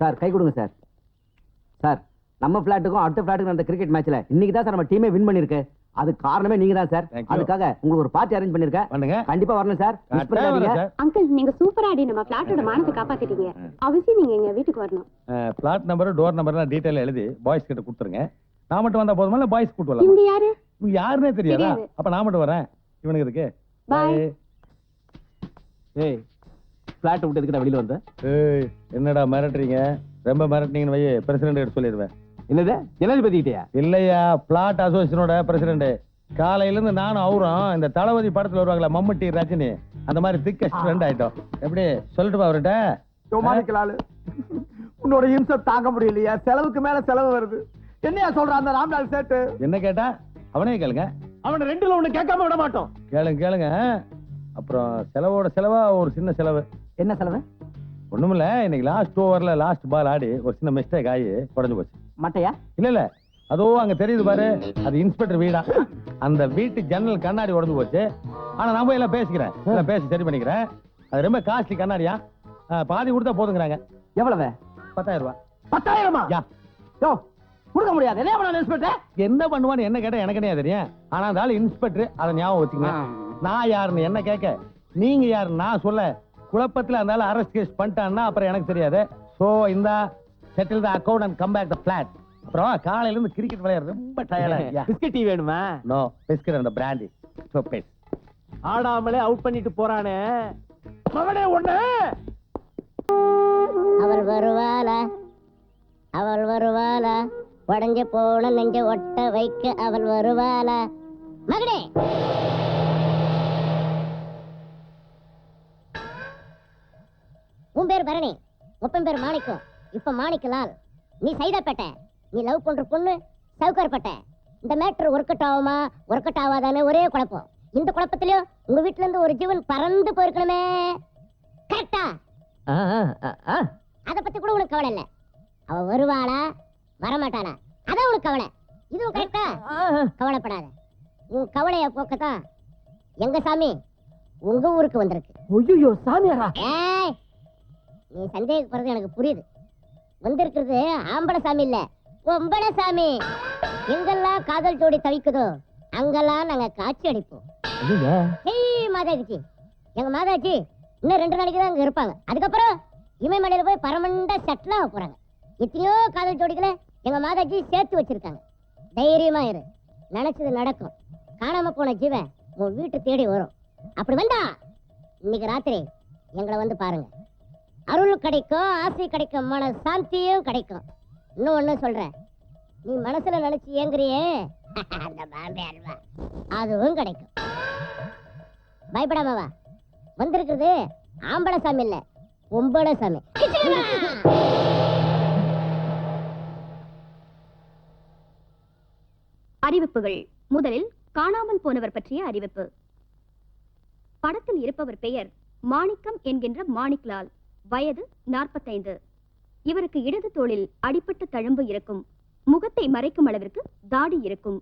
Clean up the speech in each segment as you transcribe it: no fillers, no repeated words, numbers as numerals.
Sir கை கொடுங்க sir. Sir நம்ம பிளாட்டுக்கும் அடுத்த பிளாட்டுக்கும் அந்த கிரிக்கெட் மேட்ச்ல இன்னைக்கு தான் சார் நம்ம டீமே வின் பண்ணிருக்கு. அது காரணமே நீங்க தான் சார். அதுக்காக உங்களுக்கு ஒரு பார்ட்டி அரேஞ்ச் பண்ணிருக்கேன். கண்டிப்பா வரணும் சார். அங்கிள் நீங்க சூப்பரா ஆடி நம்ம பிளாட்டோட மானத்தை காப்பாத்திட்டீங்க. அவசியம் நீங்க எங்க வீட்டுக்கு வரணும். பிளாட் நம்பர் டோர் நம்பர்லாம் டீடைல் எழுதி பாய்ஸ் கிட்ட கொடுத்துருங்க. நான் மட்டும் வந்தா போதுமா இல்ல பாய்ஸ் கூட்டு வரலாம்? இவங்க யாரு? இவங்க யாருன்னே தெரியாதா? அப்ப நான் மட்டும் வரேன். இவனுக்கு இருக்கு. பை. ஏய் பிளாட் விட்டு எதுக்குடா வெளியில வந்த? ஏய் என்னடா மிரட்டுறீங்க? ரொம்ப மிரட்டுனீங்கன்னு வை பிரசிடென்ட் கிட்ட சொல்லிடுவேன். என்னது ஜனாதிபதி கிட்டயா? இல்லையா, பிளாட் அசோசியேஷனோட பிரசிடென்ட். காலையில இருந்து நானும் அவரும் இந்த தளபதி படத்துல வருவாங்களா மம்முட்டி ரஜினி அந்த மாதிரி திக்கஸ்ட் ஃப்ரெண்ட் ஆயிட்டோம். எப்படி சொல்லிட்டு அவர்கிட்ட சோமானிக்கலாளு உன்னோட இம்சை தாங்க முடியலையா? செலவுக்கு மேல செலவு வருது. என்னையா சொல்றான் அந்த ராம்லால் சேட்டு? என்ன கேட்டா அவனே கேளுங்க. அவன ரெண்டுல ஒண்ணு கேட்காம விட மாட்டோம். கேளுங்க. அப்புறம் செலவோட செலவா ஒரு சின்ன செலவு. என்ன செலவு? ஒண்ணுமில்ல, இன்னைக்கு லாஸ்ட் ஓவர்ல லாஸ்ட் பால் ஆடி ஒரு சின்ன மிஸ்டேக் ஆகி உடஞ்சு போச்சு. மட்டையா? இல்ல அதோ அங்க தெரியுது பாரு, அது இன்ஸ்பெக்டர் வீடா. அந்த வீட்டு ஜன்னல் கண்ணாடி உடஞ்சு போச்சு. ஆனா நான் போய் எல்லாம் பேசிக்கிறேன், எல்லாம் பேசி சரி பண்ணிக்கிறேன். அது ரொம்ப காஸ்ட்லி கண்ணாடியா, பாதி கொடுத்தா போதுங்கிறாங்க. எவ்வளவு? 10,000 ரூபாய். 10,000? யோ கொடுக்க முடியாது. என்ன பண்ண இன்ஸ்பெக்டர்? என்ன பண்ணுவான்னு என்ன கேட்டா எனக்கு என்ன தெரியும். ஆனா அந்த ஆளு இன்ஸ்பெக்டர், அதை ஞாபகம் வச்சுங்க. நான் யாருன்னு என்ன கேட்க, நீங்க யாரு நான் சொல்ல, குழப்பத்துல அந்த ஆளு அரெஸ்ட் கேஸ் பண்ணிட்டான்னா அப்புறம் எனக்கு தெரியாது. சோ இந்த settle the account and come back the flat. அப்புறம் காலையில இருந்து கிரிக்கெட் விளையாட ரொம்ப டயர்டா. பிஸ்கட் டீ வேணுமா? No, biscuit and brandy. So face ஆடாமலே அவுட் பண்ணிட்டு போறானே அவனே ஒண்ணு. அவள் வருவாளா உடஞ்ச போன நெஞ்ச ஒட்ட வைக்க அவள் வருவாளா? மகனே உன் பேர் பரணி, ஒப்பன் பேர் மாணிக்கம். இப்ப மாணிக்கலால். நீ சைதாப்பேட்டை. நீ லவ் பண்ற பொண்ணு சவுக்கார்பேட்டை. இந்த மேட்டர் ஒர்க் அவுட் ஆகுமா ஒர்க் அவுட் ஆகாதானே ஒரே குழப்பம். இந்த குழப்பத்திலயும் உங்க வீட்டுல இருந்து ஒரு ஜீவன் பறந்து போயிருக்கணுமே. கரெக்டா? அத பத்தி கூட உனக்கு கவலை இல்ல. அவ வருவாளா வரமாட்டாளா அதான் உனக்கு கவலை. இதுவும் கரெக்டா? கவலைப்படாத. உன் கவலைய போக்கத்தான் எங்க சாமி உங்க ஊருக்கு வந்திருக்கு. ஐயோ சாமியாரா? ஏய் நீ சந்தேகப்படுறது எனக்கு புரியுது. வந்திருக்கிறது ஆம்பளை சாமி இல்ல, பொம்பளை சாமி. எங்கெல்லாம் காதல் ஜோடி தவிக்குதோ அங்கெல்லாம் நாங்க காட்சி அடிப்போம். மாதாஜி, எங்க மாதாஜி இன்னும் 2 நாளைக்கு தான் அங்க இருப்பாங்க. அதுக்கப்புறம் இமயமலையில போய் பர்மனண்டா செட்டில் ஆக போறாங்க. எத்தனையோ காதல் ஜோடிகளை எங்க மாதாஜி சேர்த்து வச்சிருக்காங்க. தைரியமா இரு, நினைச்சது நடக்கும். காணாம போன ஜீவன் உன் வீட்டு தேடி வரும். அப்படி வந்தா இன்னைக்கு ராத்திரி எங்களை வந்து பாருங்க. அருள் கிடைக்கும், ஆசை கிடைக்கும், மன சாந்தியும் கிடைக்கும். இன்னும் ஒண்ணு சொல்றேன், நீ மனசுல நினைச்சு ஏங்குறியே அந்த பாம்பே அல்வா அதுவும் கிடைக்கும். பயப்படாமவா. வந்திருக்கிறது ஆம்பளை சாமி இல்ல, பொம்பளை சாமி. அறிவிப்புகள். முதலில் காணாமல் போனவர் பற்றிய அறிவிப்பு. படத்தில் இருப்பவர் பெயர் மாணிக்கம் என்கின்ற மாணிக்லால். வயது 45. இவருக்கு இடது தோளில் அடிப்பட்ட தழும்பு இருக்கும். முகத்தை மறைக்கும் அளவிற்கு தாடி இருக்கும்.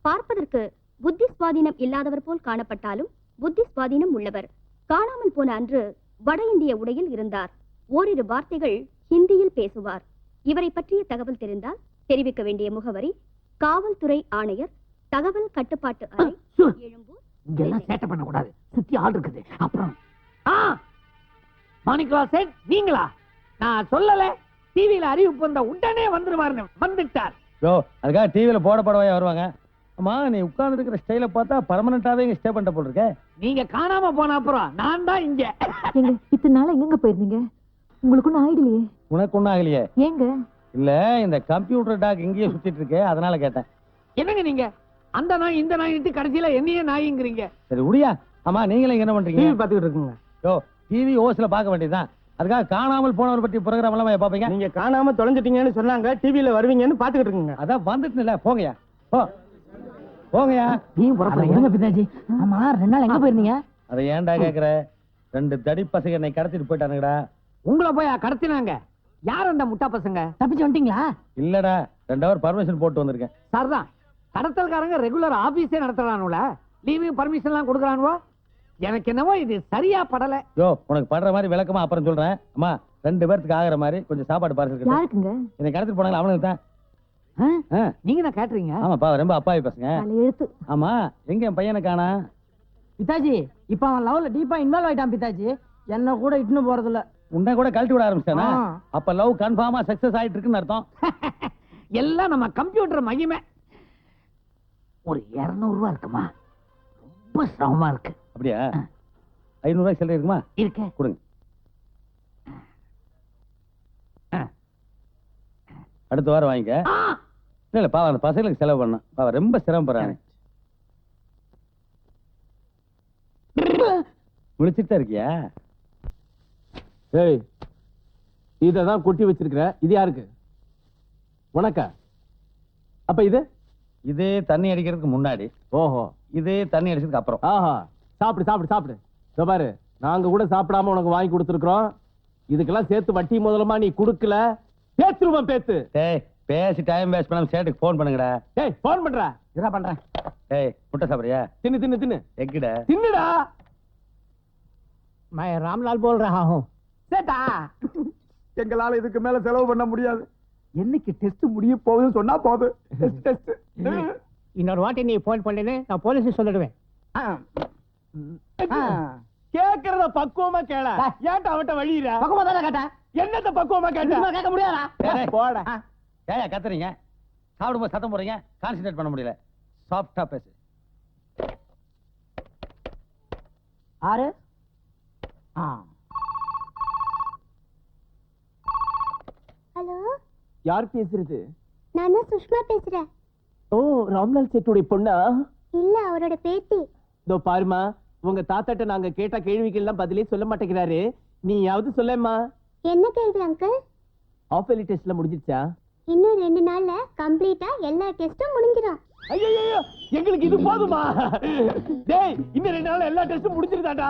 பார்ப்பதற்கு புத்தி சுவாதீனம் இல்லாதவர் போல் காணப்பட்டாலும் புத்தி சுவாதீனம் உள்ளவர். காணாமல் போன அன்று வட இந்திய உடையில் இருந்தார். ஓரிரு வார்த்தைகள் ஹிந்தியில் பேசுவார். இவரை பற்றிய தகவல் தெரிந்தால் தெரிவிக்க வேண்டிய முகவரி காவல்துறை ஆணையர், தகவல் கட்டுப்பாட்டு அறை, எழும்பூர். இங்கெல்லாம் சேட்டை பண்ண கூடாது, சுத்தி ஆள் இருக்குது. அப்புறம் மாணிக்கலால் சேட் நீங்களா? நான் சொல்லல, டிவியில அறிவிப்பு வந்த உடனே வந்துருவாரு. வந்துட்டார். அதுக்காக டிவியில போடப்படவே வருவாங்க. அம்மா நீ உட்கார்ந்து இருக்கிற ஸ்டைல பார்த்தா பர்மனண்டாவே இங்க ஸ்டே பண்ணிட்ட போல இருக்க. நீங்க காணாம போன அப்புறம் நான் தான் இங்க. இத்தனை நாள் எங்க போயிருந்தீங்க? உங்களுக்கு ஒன்னும் ஆயிடலையே? உனக்கு ஒன்னும் ஆகலையே? ஏங்க? இல்ல இந்த கம்ப்யூட்டர் டாக் இங்கேயே சுத்திட்டு இருக்கே, அதனால கேட்டேன். என்னங்க நீங்க அந்த நாய் இந்த நாயிட்டு கடைசியில என்னையே நாய்ங்கிறீங்க? சரி உடியா. ஆமா நீங்களும் என்ன பண்றீங்க? டிவி பாத்துக்கிட்டு இருக்குங்க. டிவி ஓஸ்ல பார்க்க வேண்டியதுதான். அதுக்காக காணாமல் போனவர் பற்றி ப்ரோகிராம் எல்லாம் பாப்பீங்க. நீங்க காணாம தொலைஞ்சிட்டீங்கன்னு சொன்னாங்க, டிவியில வருவீங்கன்னு பாத்துக்கிட்டு இருக்குங்க. அதான் வந்துட்டுல, போங்கயா போங்கயா. நீ புறப்படுங்க பிதாஜி. ஆமா 2 நாள் எங்க போயிருந்தீங்க? அதை ஏன்டா கேக்குற? 2 தடி பசங்க என்னை கடத்திட்டு போயிட்டானுங்கடா. உங்களை போய் கடத்தினாங்க? யார் அந்த முட்டா பசங்க? தப்பிச்சு வந்துட்டீங்களா? இல்லடா, 2 ஹவர் பர்மிஷன் போட்டு வந்திருக்கேன். சார் தான் கடத்தல்காரங்க ரெகுலர் ஆபீஸே நடத்துறானுல, லீவு பர்மிஷன் எல்லாம் கொடுக்குறானுவோ. எனக்கு என்னவோ இது சரியா படல. உனக்கு படுற மாதிரி விளக்கமா அப்புறம் சொல்றேன். அம்மா 2 பேருக்கு ஆகுற மாதிரி கொஞ்சம் சாப்பாடு பார்சல் கிட்ட யாருக்குங்க? என்னை கடத்திட்டு போனாங்க அவனுக்கு தான். நீங்க தான் கேட்டுறீங்க. ஆமாப்பா ரொம்ப அப்பாவி பசங்க. தலை எழுத்து. ஆமா எங்க என் பையனை காணா? பிதாஜி இப்ப அவன் லவ்ல டீப்பா இன்வால்வ் ஆயிட்டான் பிதாஜி. என்ன கூட இட்டுன்னு போறது இல்ல. உன்னை கூட கழட்டி விட ஆரம்பிச்சானா? ஆ. அப்ப லவ் கன்ஃபார்மா சக்சஸ் ஆயிட்டு இருக்குன்னு அர்த்தம். எல்லாம் நம்ம கம்ப்யூட்டர் மகிமை. ஒரு 200 ரூபா இருக்குமா? ரொம்ப சிரமமா இருக்கு. அப்படியா? 500 ரூபாய் சில்லறை இருக்குமா? இருக்க கொடுங்க. அடுத்த வாரம் வாங்கிக்க. இல்ல பாவம் அந்த பசங்களுக்கு செலவு பண்ண பாவம் ரொம்ப சிரமப்படுறாங்க. முடிச்சிட்டு தான் இருக்கியா? ஏய் இததான் கொட்டி வச்சிருக்கிற. இது யாருக்கு? உனக்கா? அப்ப இது இது தண்ணி அடிக்கிறதுக்கு முன்னாடி, ஓஹோ இது தண்ணி அடிச்சதுக்கு அப்புறம். ஆஹா சாப்பிடு சாப்பிடு சாப்பிடு. இதோ பாரு நாங்க கூட சாப்பிடாம உனக்கு வாங்கி கொடுத்துருக்கோம். இதுக்கெல்லாம் சேர்த்து வட்டி முதலமா நீ குடுக்கல பேத்துருவோம் பேத்து. டேய் பேசி டைம் வேஸ்ட் பண்ணாம சேட்டுக்கு ஃபோன் பண்ணுங்கடா. ஏய் போன் பண்ற. இதா பண்றேன். ஏய் முட்டை சாப்பிடுறியா? தின்னு தின்னு தின்னு எக்கிட தின்னுடா. मैं रामलाल बोल रहा हूँ. சேட்டா எங்களால இதுக்கு மேல செலவு பண்ண முடியாது. என்னைக்கு டெஸ்ட் முடிய போகுதுன்னு சொன்னா போதும். டெஸ்ட் இன்னொரு வாட்டி நீ போன் பண்ணேன்னு நான் போலீஸ் சொல்லிடுவேன். கேக்குறத பக்குவமா கேள. ஏன்டா அவட்ட வழியிற? பக்கமா தானே கேட்டேன். என்னத்த பக்குவமா கேட்ட? கேட்க முடியாதா? போடா. ஏயா கத்துறீங்க? சாப்பிடும்போது சத்தம் போடுறீங்க, கான்சென்ட்ரேட் பண்ண முடியல. சாஃப்டா பேசு. ஆறு ஹலோ, யார் பேசுறது? நான் தான் சுஷ்மா பேசுறேன். ஓ ராம்லால் சேட்டுடைய பொண்ணா? இல்ல, அவரோட பேத்தி. இதோ பாருமா, உங்க தாத்தாட்ட நாங்க கேட்ட கேள்விக்கு எல்லாம் பதிலே சொல்ல மாட்டேங்கிறாரு. நீயாவது சொல்லேம்மா. என்ன கேள்வி அங்கிள்? ஆஃப் எலி டெஸ்ட்ல முடிஞ்சிருச்சா? இன்னும் 2 நாள்ல கம்ப்ளீட்டா எல்லா டெஸ்டும் முடிஞ்சிடும். ஐயோ எங்களுக்கு இது போதுமா? டேய் இன்னும் 2 நாள்ல எல்லா டெஸ்டும் முடிஞ்சிருதாடா.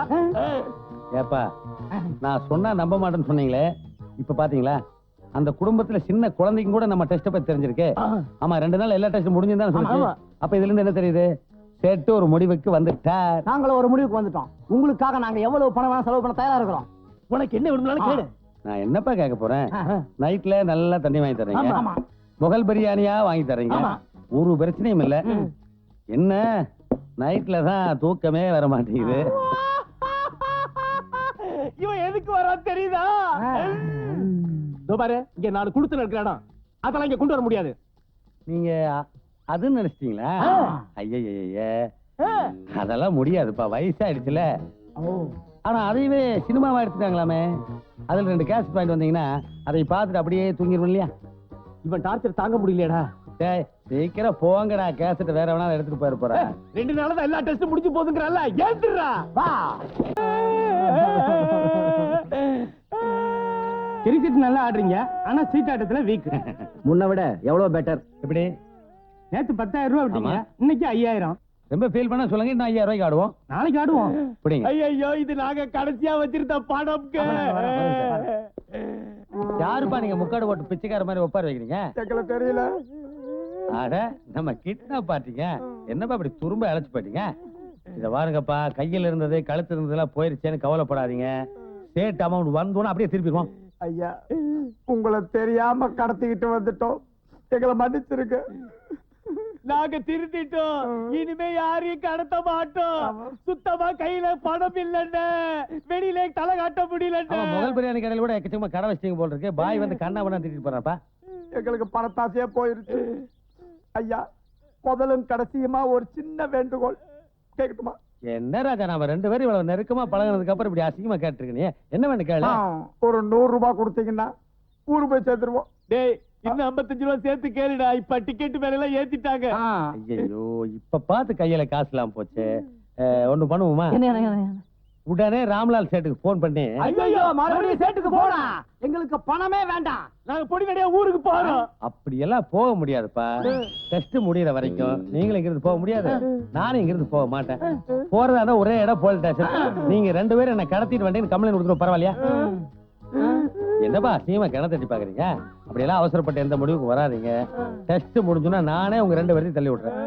ஏப்பா நான் சொன்னா நம்ப மாட்டேன்னு சொன்னீங்களே, இப்ப பாத்தீங்களா அந்த குடும்பத்துல சின்ன குழந்தைங்க கூட நம்ம டெஸ்ட் பத்தி தெரிஞ்சிருக்கு. ஆமா 2 நாள் எல்லா டெஸ்டும் முடிஞ்சுதான் சொல்லுச்சு. அப்ப இதுல இருந்து என்ன தெரியுது? சேட்டு ஒரு முடிவுக்கு வந்துட்டார். நாங்களும் ஒரு முடிவுக்கு வந்துட்டோம். உங்களுக்காக நாங்க எவ்வளவு பணம் வேணா செலவு பண்ண தயாரா இருக்கிறோம். உனக்கு என்ன வேணும்னாலும் கேளு. நான் என்னப்பா கேட்க போறேன்? நைட்ல நல்லா தண்ணி வாங்கி தர்றீங்க, ஆமா. முகல் பிரியாணியா வாங்கி தர்றீங்க, ஆமா. ஒரு பிரச்சனையும் இல்ல. என்ன நைட்ல தான் தூக்கமே வர மாட்டேங்குது. இவன் எதுக்கு வரா தெரியுதா? இதோ பாரு இங்க நான் கொடுத்து இருக்கிற இடம் அதெல்லாம் இங்க கொண்டு வர முடியாது. நீங்க அதுன்னு நினைச்சிட்டீங்களா? ஐய அதெல்லாம் முடியாதுப்பா, வயசாயிடுச்சுல. ஆனா அதையவே சினிமாவா எடுத்துட்டாங்களாமே. அதுல 2 கேசட் பாயிண்ட் வந்தீங்கன்னா அதை பார்த்துட்டு அப்படியே தூங்கிடுவோம் இல்லையா? இவன் டார்ச்சர் தாங்க முடியலடா. டேய் சீக்கிரம் போங்கடா, கேசட் வேற வேணாலும் எடுத்துட்டு போயிட போறேன். 2 நாள்ல தான் எல்லா டெஸ்டும் முடிஞ்சு போதுங்கறல்ல, ஏத்துறா வா. கிரிக்கெட் நல்லா ஆடுறீங்க, ஆனா சீட்டாட்டத்துல வீக். முன்ன விட எவ்வளவு பெட்டர். எப்படி? நேத்து 10,000 ரூபாய் விட்டீங்க, ஆமா. இன்னைக்கு 5,000. ரொம்ப ஃபீல் பண்ண சொல்லுங்க, இன்னும் 5000 ரூபாய்க்கு ஆடுவோம். நாளைக்கு ஆடுவோம். அப்படிங்க. ஐயோ இது நாங்க கடைசியா வச்சிருந்த பணம்க்கு. யாருப்பா நீங்க முக்காடு போட்டு பிச்சைக்கார மாதிரி ஒப்பார் வைக்கிறீங்க? எங்களுக்கு தெரியல. அட நம்ம கிட்னாப் பாத்தீங்க, என்னப்பா இப்படி துரும்ப அழைச்சு போயிட்டீங்க? இத பாருங்கப்பா, கையில இருந்தது கழுத்து இருந்ததெல்லாம் போயிருச்சேன்னு கவலைப்படாதீங்க. சேட் அமௌண்ட் வந்தோன்னு அப்படியே திருப்பிடுவோம். ஐயா உங்களை தெரியாம கடத்திக்கிட்டு வந்துட்டோம், எங்களை மன்னிச்சிருக்க. நாங்க திருத்திட்டோம், இனிமே யாரையும் கடத்த மாட்டோம். சுத்தமா கையில பணம் இல்லன்னு, வெளியில தலை காட்ட முடியலன்னு. முதல் பிரியாணி கடையில கூட எக்கச்சக்கமா கடை வச்சிட்டீங்க போல இருக்கு. பாய் வந்து கண்ணா பண்ணா திட்டிட்டு போறாப்பா. எங்களுக்கு பணத்தாசையே போயிருச்சு. ஐயா முதலும் கடைசியுமா ஒரு சின்ன வேண்டுகோள் கேட்கட்டுமா? என்ன ராஜா, நாம 2 பேரும் இவ்வளவு நெருக்கமா பழகினதுக்கு அப்புறம் இப்படி அசிங்கமா கேட்டிருக்கீங்க. என்ன வேணும் கேளு. ஒரு 100 ரூபாய் கொடுத்தீங்கன்னா ஊரு போய் சேர்த்துருவோம். டேய் இன்னும் 55 ரூபாய் சேர்த்து கேளுடா, இப்ப டிக்கெட் மேல எல்லாம் ஏத்திட்டாங்க. ஐயோ இப்ப பார்த்து கையில காசு இல்லாம போச்சு. ஒண்ணு பண்ணுவோமா? உடனே ராம்லால் சேட்டுக்கு போன் பண்ணி, ஐயோ மறுபடியும் சேட்டுக்கு போனா எங்களுக்கு பணமே வேண்டாம், நாங்க பொடி கடையா ஊருக்கு போறோம். அப்படி எல்லாம் போக முடியாதுப்பா. டெஸ்ட் முடியற வரைக்கும் நீங்களும் இங்கிருந்து போக முடியாது, நானும் இங்கிருந்து போக மாட்டேன். போறதா இருந்தா ஒரே இடம் போலீஸ் ஸ்டேஷன். நீங்க 2 பேரும் என்ன கடத்திட்டு வந்தீங்கன்னு கம்ப்ளைண்ட் கொடுத்துருவோம், பரவாயில்லையா? என்னப்பா சீமா கிணறு தட்டி பாக்குறீங்க? அப்படி எல்லாம் அவசரப்பட்டு எந்த முடிவுக்கு வராதீங்க. டெஸ்ட் முடிஞ்சுன்னா நானே உங்க 2 பேரையும் தள்ளி விடுறேன்.